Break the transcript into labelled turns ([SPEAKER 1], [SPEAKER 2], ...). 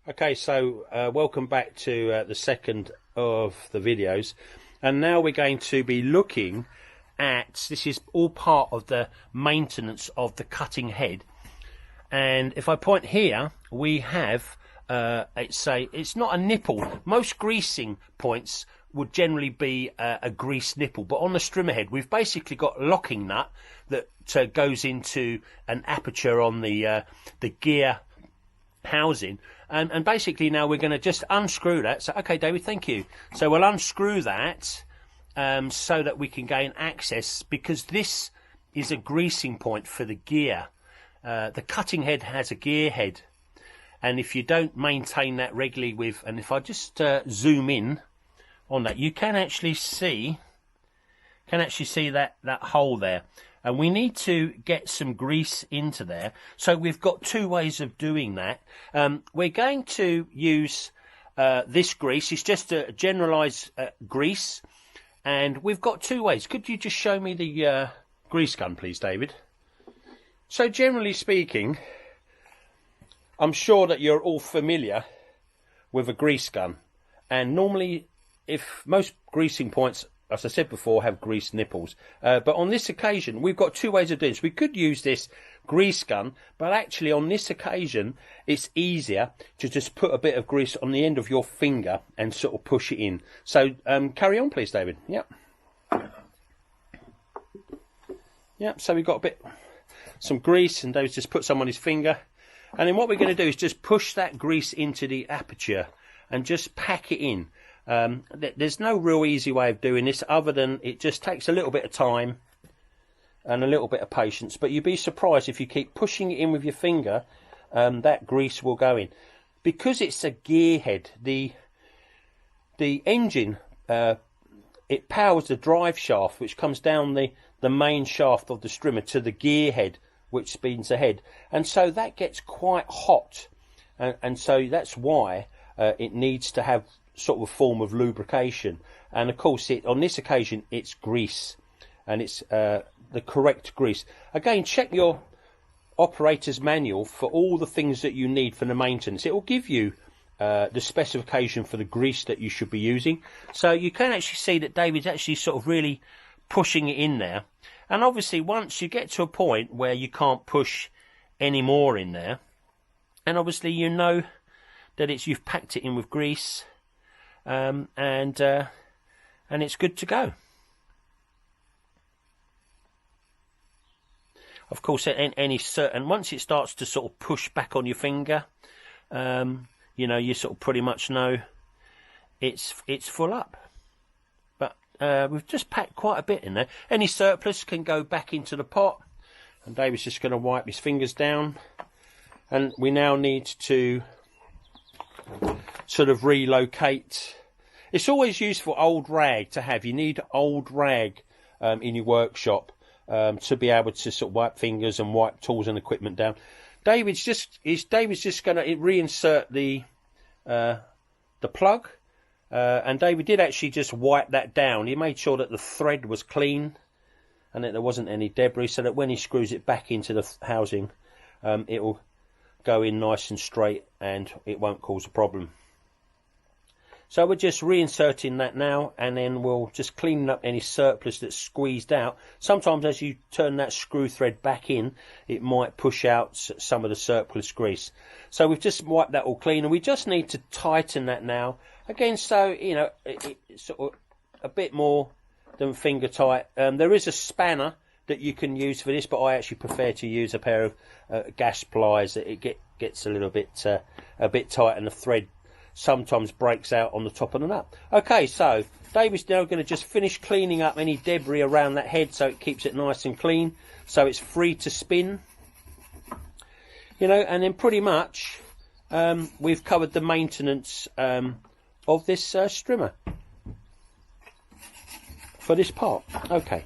[SPEAKER 1] Okay, so welcome back to the second of the videos, and now we're going to be looking at, this is all part of the maintenance of the cutting head. And if I point here, we have it's not a nipple. Most greasing points would generally be a grease nipple, but on the strimmer head we've basically got a locking nut that goes into an aperture on the gear housing, and basically now we're going to just unscrew that. So okay, David, thank you. So we'll unscrew that so that we can gain access, because this is a greasing point for the gear. The cutting head has a gear head, and if you don't maintain that regularly with, and if I just zoom in on that, you can actually see that hole there, and we need to get some grease into there. So we've got two ways of doing that. We're going to use this grease. It's just a generalized grease, and we've got two ways. Could you just show me the grease gun, please, David? So generally speaking, I'm sure that you're all familiar with a grease gun, and normally, if most greasing points, as I said before, have grease nipples, but on this occasion we've got two ways of doing this. We could use this grease gun, but actually on this occasion it's easier to just put a bit of grease on the end of your finger and sort of push it in. So carry on, please, David. Yep. So we've got some grease, and David's just put some on his finger, and then what we're going to do is just push that grease into the aperture and just pack it in. There's no real easy way of doing this, other than it just takes a little bit of time and a little bit of patience, but you'd be surprised if you keep pushing it in with your finger, that grease will go in. Because it's a gear head, the engine, it powers the drive shaft, which comes down the main shaft of the strimmer to the gear head, which spins the head, and so that gets quite hot, and so that's why it needs to have sort of a form of lubrication. And of course, on this occasion it's grease, and it's the correct grease. Again, check your operator's manual for all the things that you need for the maintenance. It will give you the specification for the grease that you should be using. So you can actually see that David's actually sort of really pushing it in there, and obviously once you get to a point where you can't push any more in there, and obviously you know that you've packed it in with grease, and it's good to go. Of course, any certain, once it starts to sort of push back on your finger, you know, you sort of pretty much know it's full up. But we've just packed quite a bit in there. Any surplus can go back into the pot, and David's just going to wipe his fingers down, and we now need to sort of relocate. It's always useful old rag to have. You need old rag in your workshop to be able to sort of wipe fingers and wipe tools and equipment down. David's just going to reinsert the plug, and David did actually just wipe that down. He made sure that the thread was clean and that there wasn't any debris, so that when he screws it back into the housing, it will go in nice and straight and it won't cause a problem. So we're just reinserting that now, and then we'll just clean up any surplus that's squeezed out. Sometimes as you turn that screw thread back in, it might push out some of the surplus grease. So we've just wiped that all clean, and we just need to tighten that now. Again, so, you know, it's sort of a bit more than finger tight. There is a spanner that you can use for this, but I actually prefer to use a pair of gas pliers. It gets a little bit tight, and the thread sometimes breaks out on the top of the nut. Okay, so David's now going to just finish cleaning up any debris around that head, so it keeps it nice and clean, so it's free to spin, you know. And then pretty much we've covered the maintenance of this strimmer for this part. Okay.